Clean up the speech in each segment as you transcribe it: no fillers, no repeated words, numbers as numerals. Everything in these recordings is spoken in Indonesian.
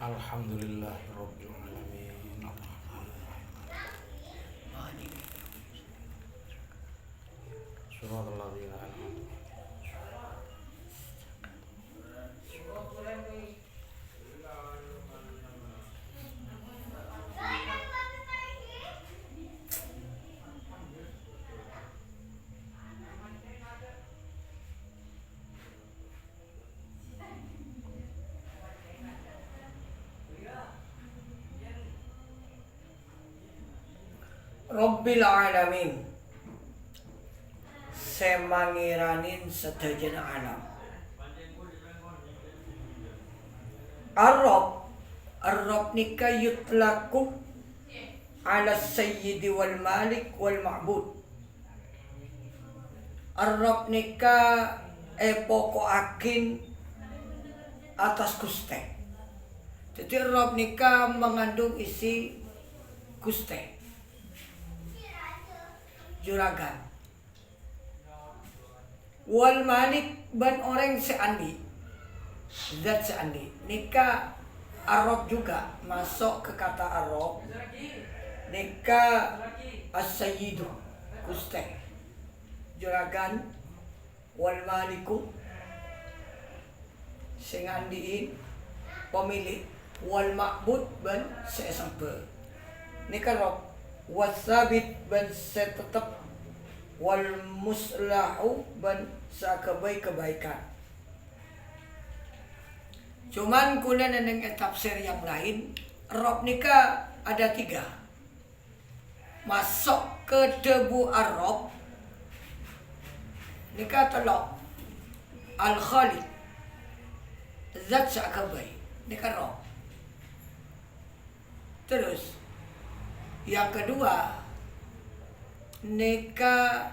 Alhamdulillahirabbil alamin. Shiratal ladzina an'amta Rabbil alamin, semangiranin sedajana alam. Ar-Rabb nika yutlaku ala sayyidi wal malik wal ma'bud. Ar-Rabb nika pokokaken atas Gusti. Jadi Rabb nika mengandung isi Gusti. Juragan wal malik ban orang seandi zat seandi nika Arab juga masuk ke kata Arab nika as-sayyidu Gusti juragan wal maliku sing andiin pemilik wal ma'bud ban sesampe nika Arab wasabit ban setetep wal muslahu ban sakebaikan. Cuman kuna neng tafsir yang lain, Rob nika ada 3. Masuk ke debu Arab nika telok al-Khalid zat sakabai nika Rob. Terus yang kedua nika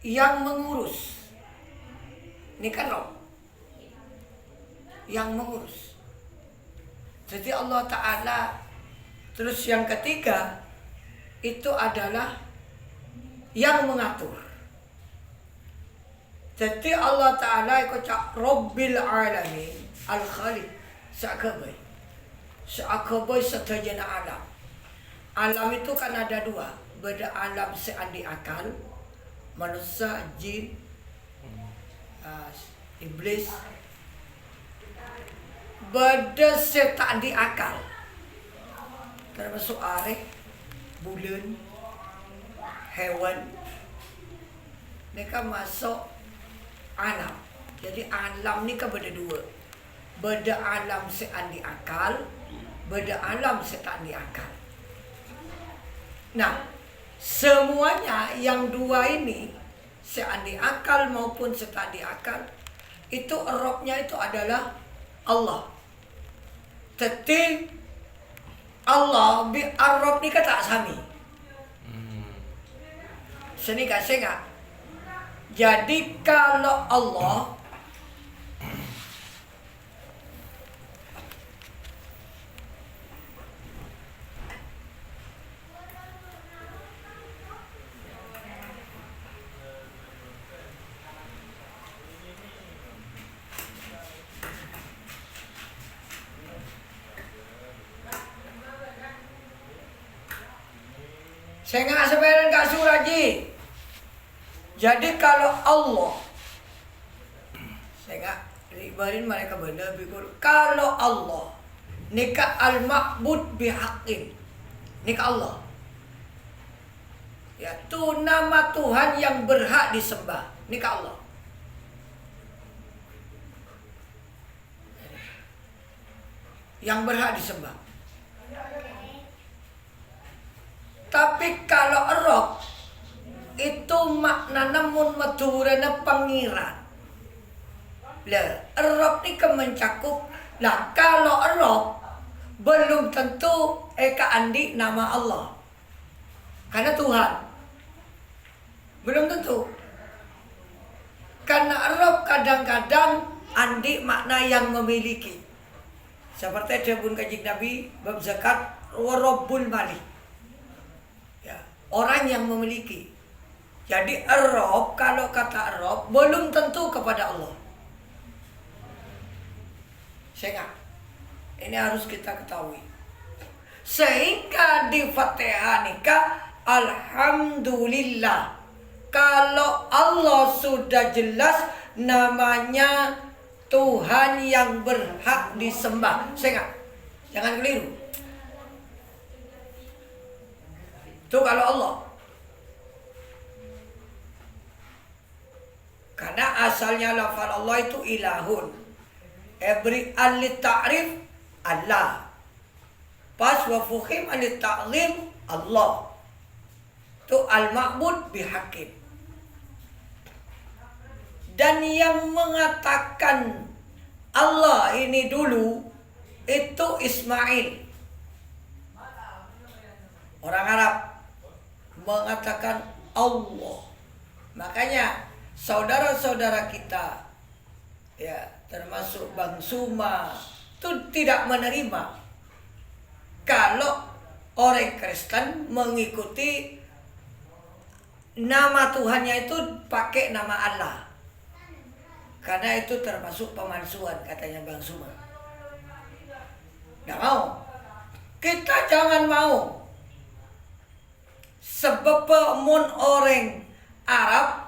yang mengurus nika Rob yang mengurus. Jadi Allah Ta'ala. Terus yang ketiga itu adalah yang mengatur. Jadi Allah Ta'ala ikut Rabbil alamin al-Khalid sakabai sedajana alam. Alam itu kan ada 2, beda alam seandi akal, manusia, jin, iblis, beda setan di akal, termasuk arek, bulan, hewan, mereka masuk alam. Jadi alam ini kan beda 2, beda alam seandi akal, beda alam setan di akal. Nah, semuanya yang 2 ini, seandi akal maupun setan di akal, itu Rabb-nya itu adalah Allah. Jadi Allah bi Ar-Rabb ni tak sami. Seni kasih. Jadi kalau Allah saya nggak sebenarnya nggak suraji. Jadi kalau Allah, saya nggak ribarin mereka benar bikul. Kalau Allah, nikah al-ma'bud bihaqqin, nikah Allah. Ya, itu nama Tuhan yang berhak disembah, nikah Allah. Yang berhak disembah. Tapi kalau Rabb itu maknanya mun maturana pangeran. Lah, Rabb ini mencakup. Lah, kalau Rabb belum tentu eka andi nama Allah. Karena Tuhan. Belum tentu. Karena Rabb kadang-kadang andi makna yang memiliki. Seperti Jabun Kanjeng Nabi bab zakat wa Rabbul Malik. Orang yang memiliki. Jadi Rabb, kalau kata Rabb belum tentu kepada Allah. Sehingga ini harus kita ketahui. Sehingga di Fatihah nikah alhamdulillah. Kalau Allah sudah jelas namanya Tuhan yang berhak disembah. Sehingga jangan keliru. Itu kalau Allah. Karena asalnya lafal Allah itu ilahun. Ibri alit ta'rif Allah. Pas wa fuhim alit ta'zim Allah. Itu al-ma'bud bihaqqin. Dan yang mengatakan Allah ini dulu itu Ismail. Orang Arab mengatakan Allah. Makanya saudara-saudara kita, ya termasuk Bang Suma, itu tidak menerima kalau orang Kristen mengikuti nama Tuhannya itu pakai nama Allah. Karena itu termasuk pemalsuan, katanya Bang Suma. Nggak mau. Kita jangan mau. Sebab mun orang Arab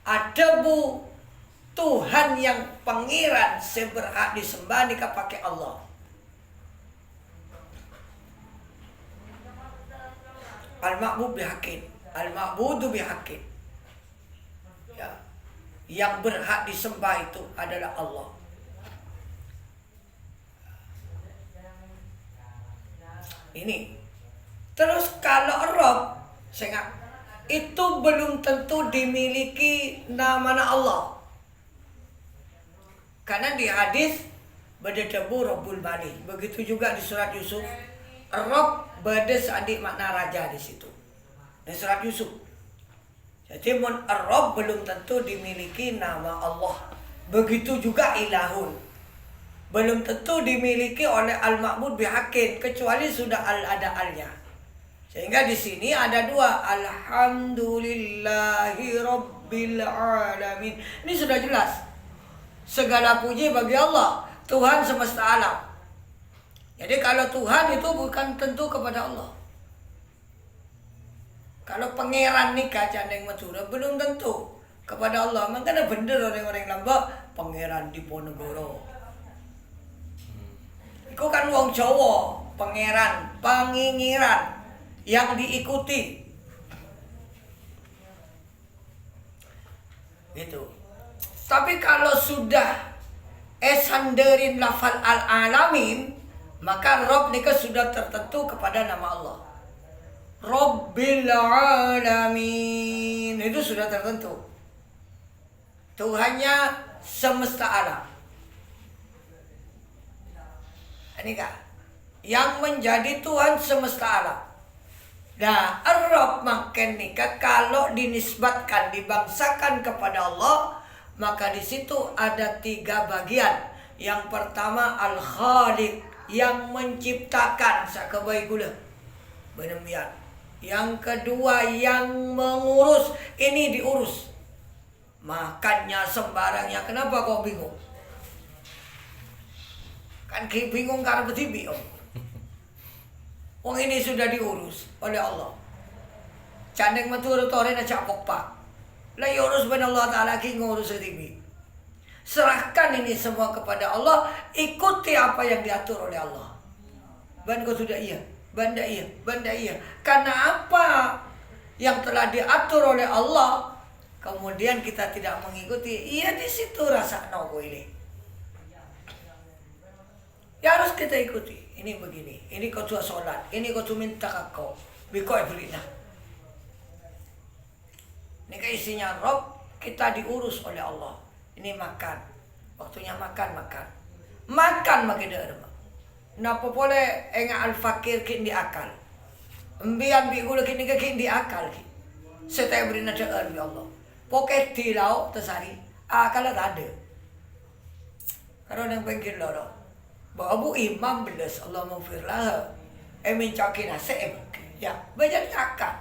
ada bu Tuhan yang pangeran seberhak disembah nikah pakai Allah. Al-ma'bud bihaqqin, al-ma'budu bihaqqin. Ya. Yang berhak disembah itu adalah Allah. Ini. Terus kalau Rabb, itu belum tentu dimiliki nama Allah. Karena di hadis berdebu Rabbul Bani. Begitu juga di surat Yusuf. Rabb bedes adik makna raja di situ. Di surat Yusuf. Jadi Rabb belum tentu dimiliki nama Allah. Begitu juga ilahun. Belum tentu dimiliki oleh al-ma'bud bihaqqin kecuali sudah ada alnya. Sehingga di sini ada dua, alhamdulillahi rabbil alamin. Ini sudah jelas. Segala puji bagi Allah, Tuhan semesta alam. Jadi kalau Tuhan itu bukan tentu kepada Allah. Kalau pangeran nikah Candeng Madura belum tentu kepada Allah. Makanya bener orang-orang Lambak pangeran Diponegoro. Itu kan wong Jawa, pangeran, pangingiran yang diikuti. Gitu. Tapi kalau sudah sanderin lafal al-alamin, maka Rabb nikah sudah tertentu kepada nama Allah. Rabbil alamin itu sudah tertentu. Tuhannya semesta alam. Ini kah? Yang menjadi Tuhan semesta alam. Nah, Ar-Rabb makin nikah kalau dinisbatkan, dibangsakan kepada Allah, maka di situ ada 3 bagian. Yang pertama Al-Khaliq, yang menciptakan sakabai gula. Benemian. Yang kedua yang mengurus, ini diurus. Makannya sembarangnya, kenapa kau bingung? Kan bingung karena betibi om. Wong ini sudah diurus oleh Allah. Candeng Madura tore na capok pak. Lah urus ben Allah Ta'ala ki ngurus sendiri. Serahkan ini semua kepada Allah, ikuti apa yang diatur oleh Allah. Ban kau sudah iya, banda iya, banda iya. Karena apa yang telah diatur oleh Allah, kemudian kita tidak mengikuti, iya di situ rasa nogo ini. Ya harus kita ikuti. Ini begini, ini kau cuma sholat, ini kau cuma minta kau, bikoi belinya. Ini keisinya Rabb, kita diurus oleh Allah. Ini makan, waktunya makan. Makan makin derma. Napa boleh enggak al-fakir kin di akal. Embian bigul kini ke kin di akal ki. Setiap beri nada ya Allah. Poket tilau tersari, akal ada. Karena yang pengen loro. Babu imam belas Allah maghfirlah. Mencakin asem. Ya, baca akal.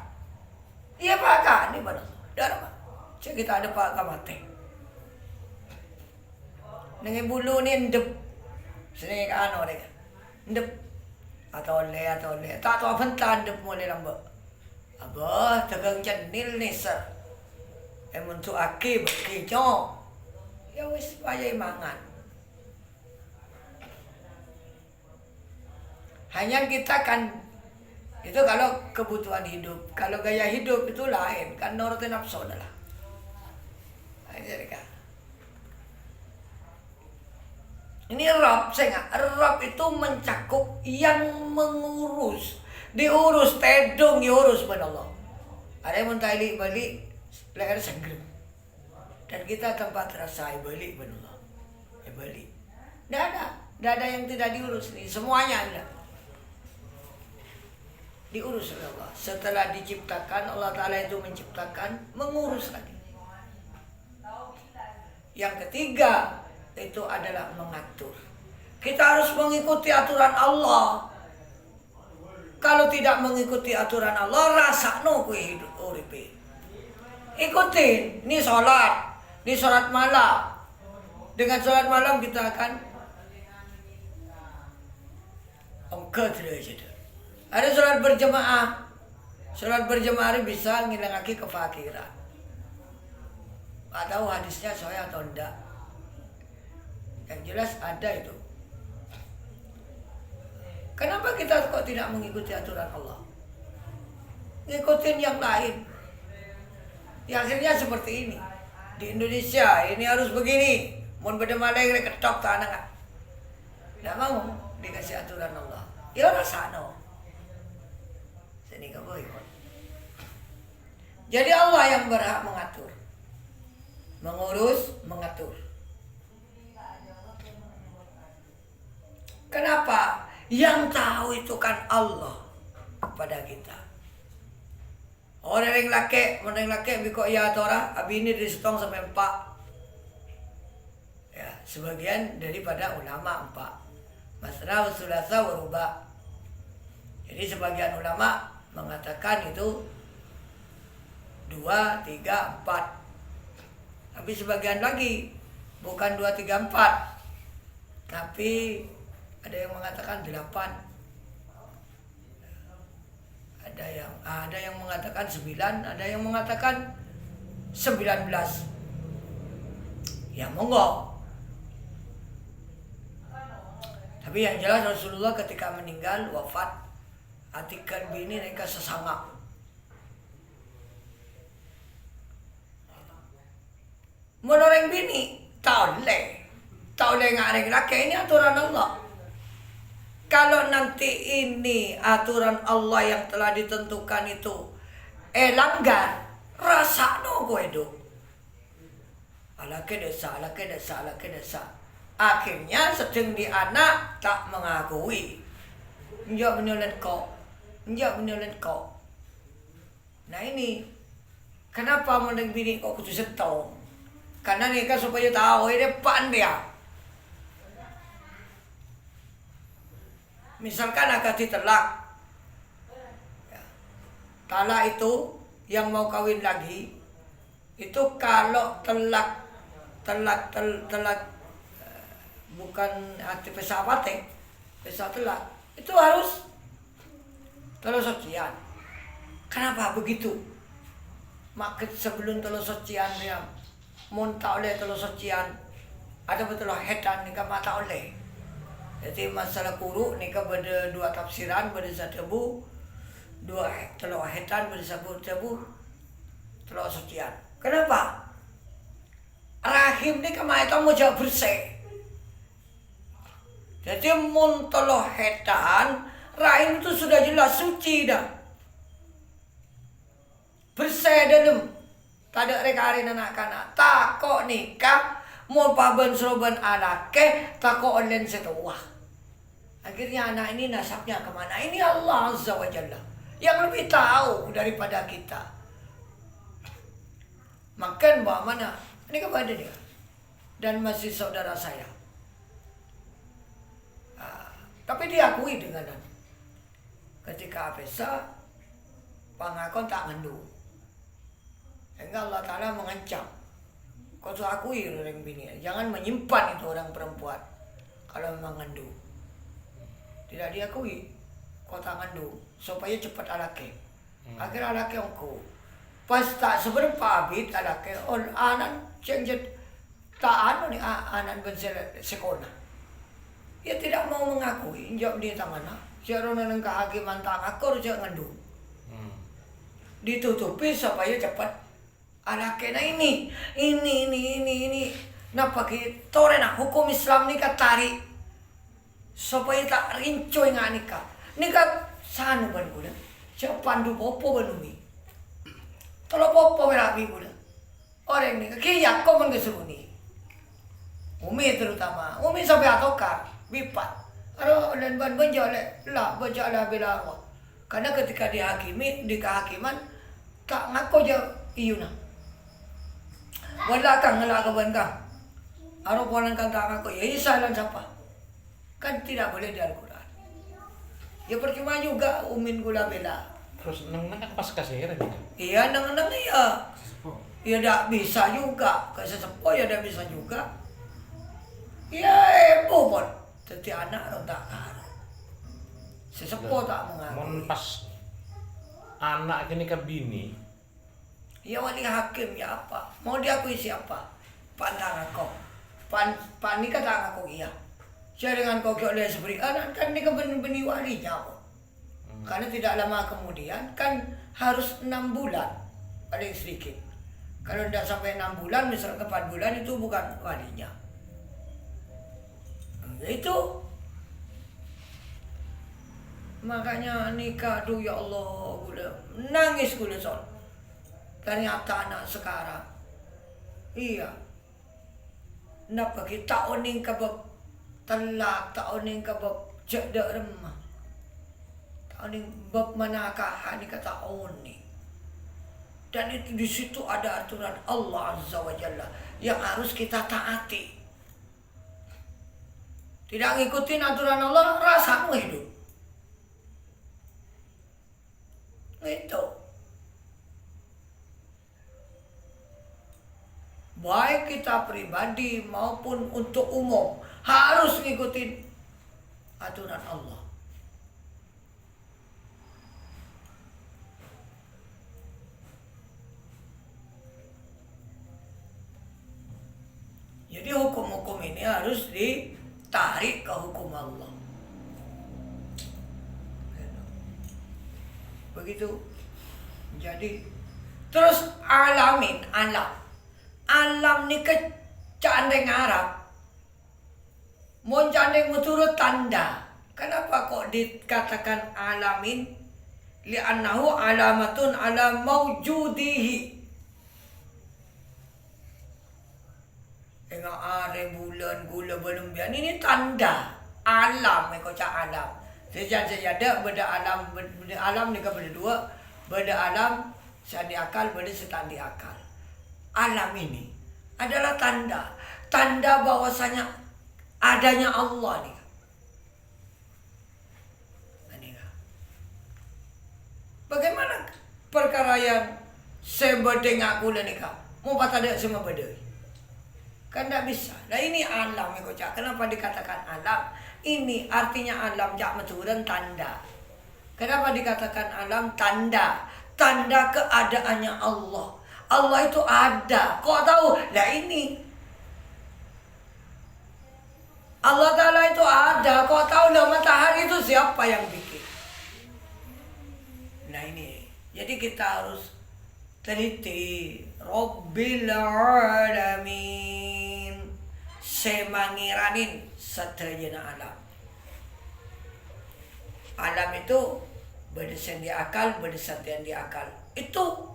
Iya Pak Kak, ini mana? Darma. Cek kita ada Pak Kamate. Dengan bulu ni endep Sini kan orang ndep atau le tak tahu bentar ndep mulai lambat abah tegang cenil ni ser untuk aki bekijo ya wis payah mangan. Hanya kita kan itu kalau kebutuhan hidup, kalau gaya hidup itu lain kan nurutin nafsu adalah. Ini Rob, Rob itu mencakup yang mengurus, diurus, tedung, diurus benar Allah. Ada yang mentali balik, leher senggrem. Dan kita tempat rasa balik benar Allah. Balik. Tidak ada yang tidak diurus nih, semuanya ada. Diurus oleh Allah. Setelah diciptakan, Allah Ta'ala itu menciptakan, mengurus lagi. Yang ketiga, itu adalah mengatur. Kita harus mengikuti aturan Allah. Kalau tidak mengikuti aturan Allah, rasa no kue hidup uripe. Ikutin, ini sholat malam. Dengan sholat malam kita akan ada sholat berjemaah. Sholat berjemaah bisa ngilangake kefakiran. Atau hadisnya saya atau enggak. Yang jelas ada itu. Kenapa kita kok tidak mengikuti aturan Allah? Ngikutin yang lain. Ya akhirnya seperti ini. Di Indonesia ini harus begini. Mau berdemale ketok tanah enggak? Enggak mau dikasih aturan Allah. Ya rasano. Sini ke boy. Jadi Allah yang berhak mengatur. Mengurus, mengatur. Kenapa? Yang tahu itu kan Allah kepada kita. Orang yang laki, biko ya tora, abi ini disetong sampai 4. Ya, sebagian daripada ulama 4. Masna sulasa waruba. Jadi sebagian ulama mengatakan itu 2, 3, 4. Tapi sebagian lagi bukan 2, 3, 4. Tapi ada yang mengatakan 8. Ada yang mengatakan 9, ada yang mengatakan 19. Ya monggo. Tapi yang jelas Rasulullah ketika meninggal wafat atikan bini mereka sesama. Menoreng bini tak boleh ngareng laki, ini aturan Allah. Kalau nanti ini aturan Allah yang telah ditentukan itu langgar, rasa no gue do. Alake desa. Akhirnya sedang di anak tak mengakui. Enjak menyolat kok. Nah ini kenapa meneng bini kok kudu setong? Karena mereka supaya tahu ini depan dia. Misalkan akad ditelak, talak itu yang mau kawin lagi, itu kalau telak bukan hati pesawat pesawat telak, itu harus telur sucian. Kenapa begitu? Maksud sebelum telur sucian ya, muntah oleh telur sucian, ada betul hedan nikah mata oleh. Jadi masalah kuruk nikah pada 2 tafsiran, pada 1 tebu, 2 telur hedan, pada 1 tebu, telur sucian. Kenapa? Rahim ni kemana itu mau jauh bersih. Jadi mun telur hedan, rahim itu sudah jelas suci dah. Bersih dalam. Tak ada rekarin anak-anak. Tak kok nikah. Mau paben seroban anaknya, takut online setuah. Akhirnya anak ini nasabnya kemana? Ini Allah Azza wa Jalla yang lebih tahu daripada kita. Makan bawa mana? Ini kepada dia. Dan masih saudara saya. Tapi diakui dengan ketika Abesa pangakon tak ngendu. Sehingga Allah Ta'ala mengancam. Kau akui orang bini, jangan menyimpan itu orang perempuan. kalau memang ngandung. Tidak diakui kota ngandung supaya cepat alake. Akhirnya alake ongko. Pas tak seberapa abit alake on anan cenjet tak anu ni anan sekolah. Ia tidak mau mengakui jawab dia tangan. Jarona nang kehakiman tak akor jangan ngandung. Ditutupi supaya cepat alake nah ini. Napa kita nak hukum Islam ni tarik supaya tak rincoy nga nikah. Nikah sano ban gula. Siya pandu popo banumi. Tolo popo merabi gula. Orang ni kiyak ko man kesuni. Umi terutama. Umi sampai atokar bipat. Aro dan ban benjole lah bejala bilawa. Karena ketika dihakimi di kehakiman tak ngako je iyuna. Wala kang ngala ka ban kang. Aro ponan kang tak ngako ya isa lan siapa. Kan tidak boleh di Al-Quran. Ya percuma juga umin gula bela. Terus nang kan pas kasir kan? Iya nang iya. Ya tak bisa juga. Ke sesepuh ya tak bisa juga. Ya pun. Teti anak orang tak karo. Sesepuh tak Mon mengakui. pas anak kini ke bini. Ya wali hakim ya apa? Mau diakui siapa? Pandang aku. Pan ni kata aku iya. Saya dengan kau oleh seberi anak kan ni kan benih walinya aku. Karena tidak lama kemudian kan harus 6 bulan paling sedikit. Kalau tidak sampai 6 bulan misalnya 4 bulan itu bukan walinya. Itu makanya nikah tuh ya Allah gula nangis gula son. Ternyata anak sekarang iya. Napa kita oning kabab telak tak oning kabab jeda remah. Tak oning bab manakah ni kata oning. Dan itu di situ ada aturan Allah Azza wa Jalla yang harus kita taati. Tidak ngikutin aturan Allah, rasamu hidup. Itu. Baik kita pribadi maupun untuk umum harus ngikutin aturan Allah. Jadi hukum-hukum ini harus ditarik ke hukum Allah. Begitu. Jadi terus alamin alam. Alam ni kecandeng Arab. Mon candeng menurut tanda. Kenapa kok dikatakan alamin? Li'annahu alamatun ala mawjudihi. Tengok are bulan gula belum biar ini tanda alam mereka cak alam. Sejak benda alam ni kan benda dua, benda alam sandi akal, benda setandi akal. Alam ini adalah tanda bahwasanya adanya Allah ni. Bagaimana perkara yang sebedengak gula ni kau? Mau patah ada semua beda. Kan tak bisa. Nah ini alam yang kocak. Kenapa dikatakan alam? Ini artinya alam jak meturan tanda. Kenapa dikatakan alam? Tanda. Tanda keadaannya Allah. Allah itu ada. Kok tahu? Nah ini. Allah Ta'ala itu ada. Kok tahu lah matahari itu siapa yang bikin? Nah ini. Jadi kita harus teliti. Rabbil alamin. Semangiranin satrajana alam. Alam itu berdasarkan di akal, berdasarkan di akal. Itu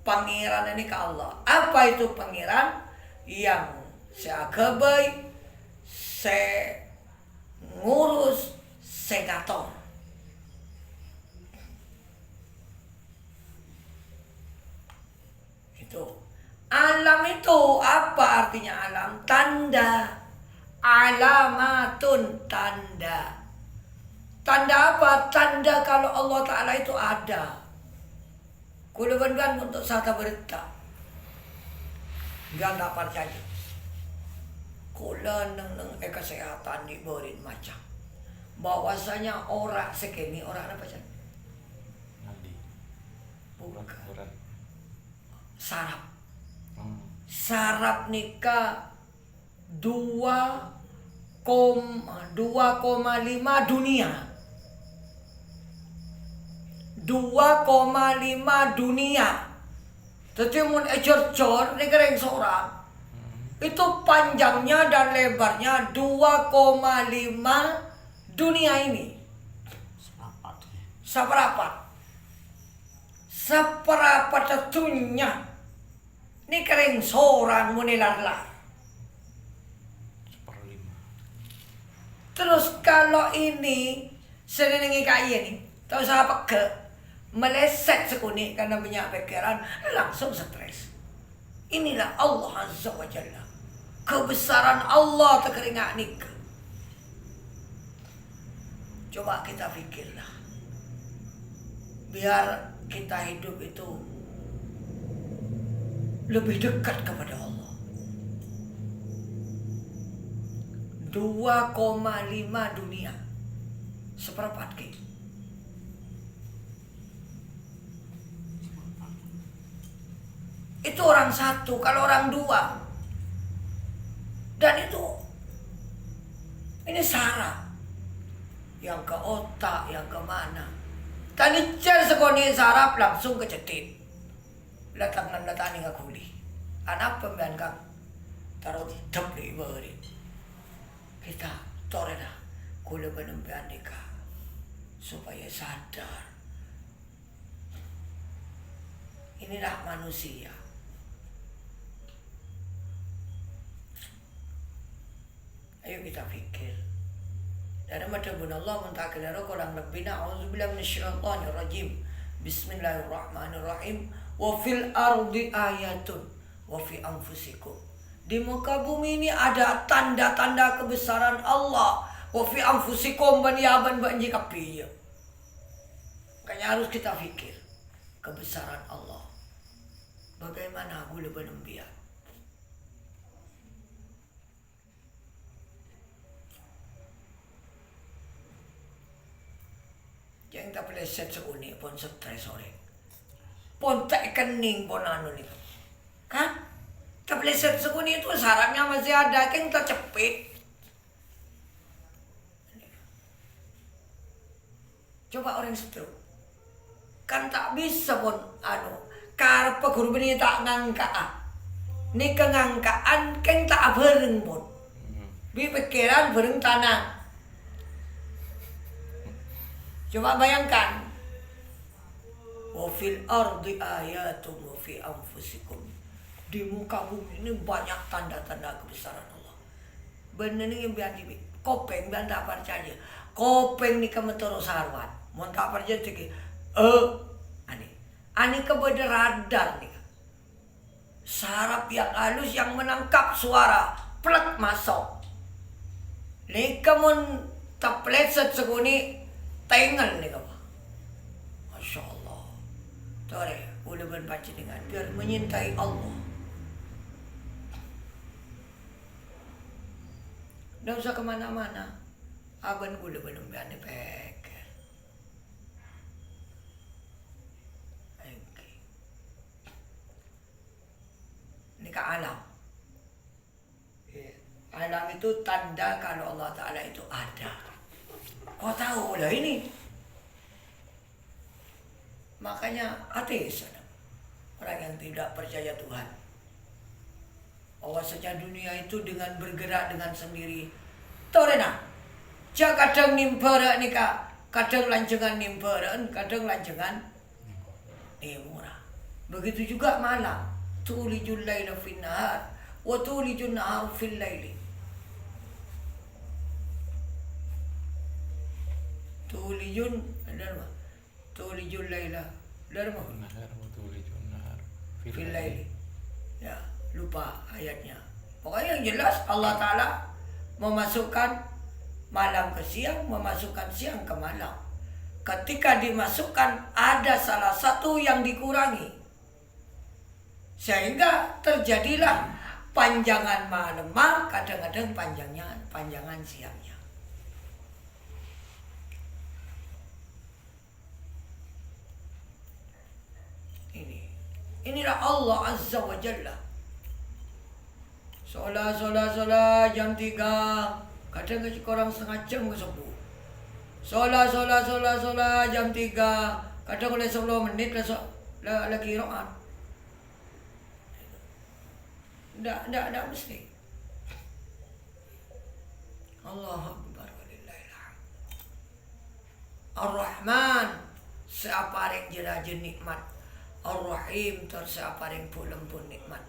pangeran ini ke Allah. Apa itu pangeran? Yang saya kebai, saya ngurus, saya ngatur. Itu. Alam itu apa artinya alam? Tanda. Alamatun tanda. Tanda apa? Tanda kalau Allah Ta'ala itu ada. Kulaban untuk satu berita. Gak dapat saja. Kula neng kesehatan diberi macam. Bahwasanya orang sekini orang apa sih? Nadi. Bukan. Urat. Saraf. Hmm. Saraf nikah 2,5 dunia. 2,5 dunia. Jadi mun ecor-cor ini kering seorang. Itu panjangnya dan lebarnya 2,5 dunia ini. Seberapa? Seberapa tentunya. Ini kering seorang munilar-lar. 1/5. Terus kalau ini senengi kaya nih, tahu siapa ke meleset sekuni karena banyak pikiran langsung stres. Inilah Allah Azza wa Jalla. Kebesaran Allah terkeringat nikah. Coba kita pikirlah. Biar kita hidup itu lebih dekat kepada Allah. 2,5 dunia. Seperempat ke. Itu orang satu, kalau orang dua. Dan itu ini saraf. Yang ke otak, yang ke mana. Tadi cer sekoni saraf langsung kecetit. Datang-datang ke kuli. Anak pembian kang taruh tep di beri. Kita torena kuli penempian nikah supaya sadar. Inilah manusia. Ayo kita pikir. Dari madhabun Allah muntakilana kurang lebih na'udzubillah minasyaitonir rajim. Bismillahirrahmanirrahim. Wa fil ardi ayatun wa fi anfusikum. Di muka bumi ini ada tanda-tanda kebesaran Allah. Wa fi anfusikum baniaban banji kapiya. Makanya harus kita pikir kebesaran Allah. Bagaimana boleh bernembiak? Yang tak peleset seuni pun stres sore. Pun tak kening pun anu ni. Kan? Tak peleset seuni itu sarafnya masih ada, kan tak cepet. Coba orang stroke. Kan tak bisa pun anu. Karena guru bini tak ngangka. Ni kengangkaan kan tak bereng pun. Bi pikiran bereng tanah. Coba bayangkan. Wa fil ardi ayatun wa fi anfusikum. Di muka bumi ini banyak tanda-tanda kebesaran Allah. Bener ni yang biar di kopeng biar tak percaya. Kopeng ni kemetoro sarwat. Mau tak percaya tiki. Ani kepada radar nih. Saraf yang halus yang menangkap suara. Plek masuk. Ni kemun tapleset seguni tengal nih kamu. Masya Allah. Tore, boleh berbaca dengan biar menyintai Allah. Tidak usah kemana-mana. Aban boleh benar-benar pek. Ini ke alam. Alam itu tanda kalau Allah Ta'ala itu ada. Kau tahu lah ini. Makanya ateis. Orang yang tidak percaya Tuhan. Bahwasanya dunia itu dengan bergerak dengan sendiri. Torena. Jika kadang nimpera nika, kadang lancengan nimpera, kadang lancengan nimura. Begitu juga malam. Tulijul laila fin nahar wa tulijun nahar fil laili. Tulijun darma. Tulijul laila darma. Nahar wa tulijun nahar Fil laili. Ya, lupa ayatnya. Pokoknya yang jelas Allah Ta'ala memasukkan malam ke siang, memasukkan siang ke malam. Ketika dimasukkan ada salah satu yang dikurangi. Sehingga terjadilah panjangan malam, kadang-kadang panjangan siangnya. Inilah Allah Azza wa Jalla. Solat jam 3. Kadang kurang setengah jam ke subuh. Solat jam 3. Kadang oleh 10 menit lagi ro'an. Tidak mesti. Allah Akbar walillahilhamd. Ar-Rahman siapa yang jelajah nikmat. Ar-Rahim tersiapa yang pulang pun nikmat.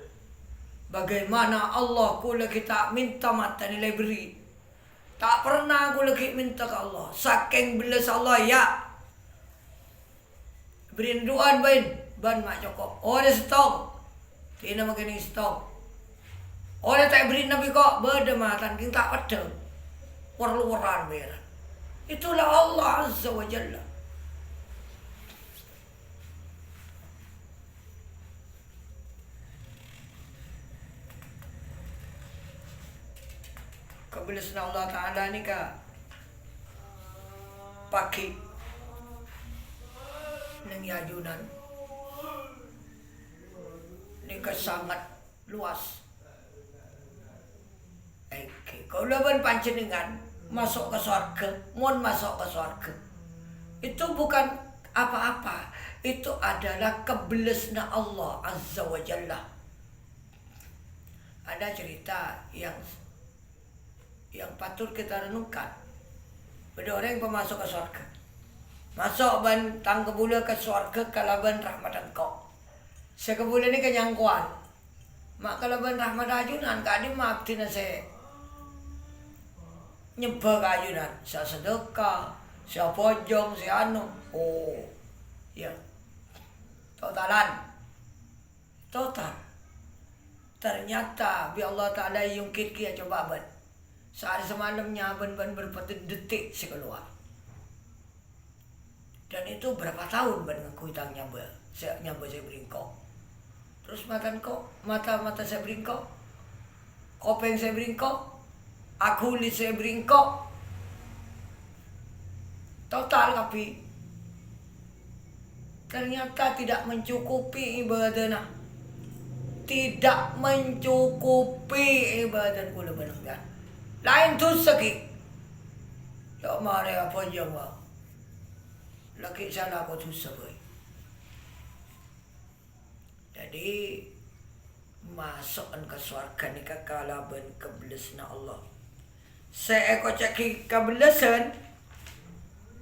Bagaimana Allah kula kita minta mata nilai beri. Tak pernah kula kita minta ke Allah. Saking belas Allah ya. Beri doan ban mak cokok. Oleh setong. Tina makin setong. Oleh tak beri nabi kok berdematan king tak ada. Warluwaran beran. Itulah Allah Azza wa Jalla. Kebiasaan Allah Ta'ala ni pakai nang yajunan ni sangat luas. Kalau laban panjenengan masuk ke surga, mohon masuk ke surga. Itu bukan apa-apa. Itu adalah kebelasna Allah Azza wa Jalla. Ada cerita yang patut kita renungkan. Ada orang yang masuk ke surga. Masuk ban tangga bula ke surga kalaban rahmat engkau. Sekebula ni kenyangkuan. Mak kalaban rahmat ajunan kadi maaf tina saya. Nyebak ajunan. Saya sedekah, saya pojong, saya anu. Oh. Ya. Totalan. Total. Ternyata bi Allah Ta'ala yungkit kia coba ban. Sehari semalamnya ban berdetik saya keluar. Dan itu berapa tahun ban ngaku hutang nyamba saya beringkok. Terus mata saya beringkok. Kopeng saya beringkok. Akulit saya beringkok. Total tapi ternyata tidak mencukupi ibadahnya. Tidak mencukupi ibadah kula benenggan. Lain tu sakit. Ya mare apa jama. Laki sana ko tu sabai. Jadi masuk ke surga ni kekalaban kebelasna Allah. Saya ko caki kebelasan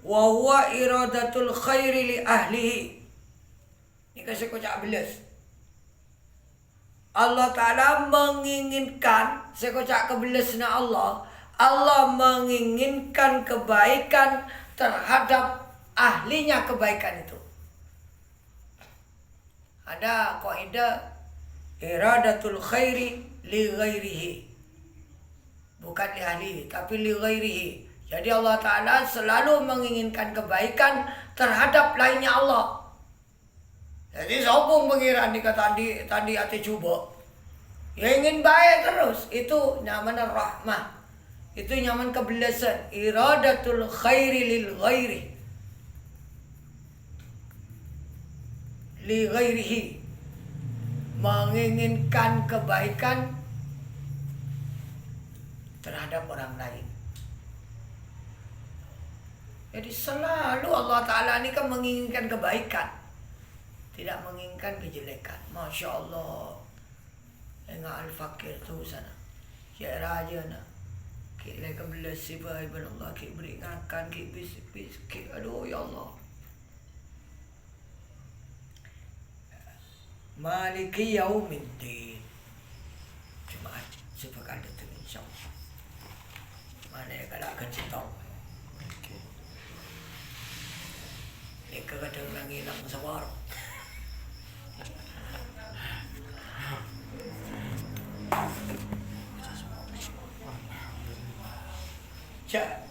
wa huwa iradatul khairi li ahlihi. Ni kasi ko cak belas. Allah Ta'ala menginginkan, saya kocak kebelasna Allah, Allah menginginkan kebaikan terhadap ahlinya kebaikan itu. Ada kaidah iradatul khairi li ghairihi. Bukan li ahlihi, tapi li ghairihi. Jadi Allah Ta'ala selalu menginginkan kebaikan terhadap lainnya Allah. Jadi sopong pengiran dikata tadi hati coba. Ya ingin baik terus. Itu nyaman rahmah. Itu nyaman kebelasan. Iradatul khairi lil ghairi. Li ghairihi. Menginginkan kebaikan terhadap orang lain. Jadi selalu Allah Ta'ala ini kan menginginkan kebaikan. Tidak menginginkan kejelekan. Masya Allah. Enggak al-fakir tu sana. Ya raja na. Kita kebelas si bayi Allah. Kita beri ngakan. Kita bis. Aduh ya Allah. Maliki yaumiddin. Cuma sepakat itu insyaAllah. Mana yang kalau akan citau. Ini kadang lang ilang sa warung. Cak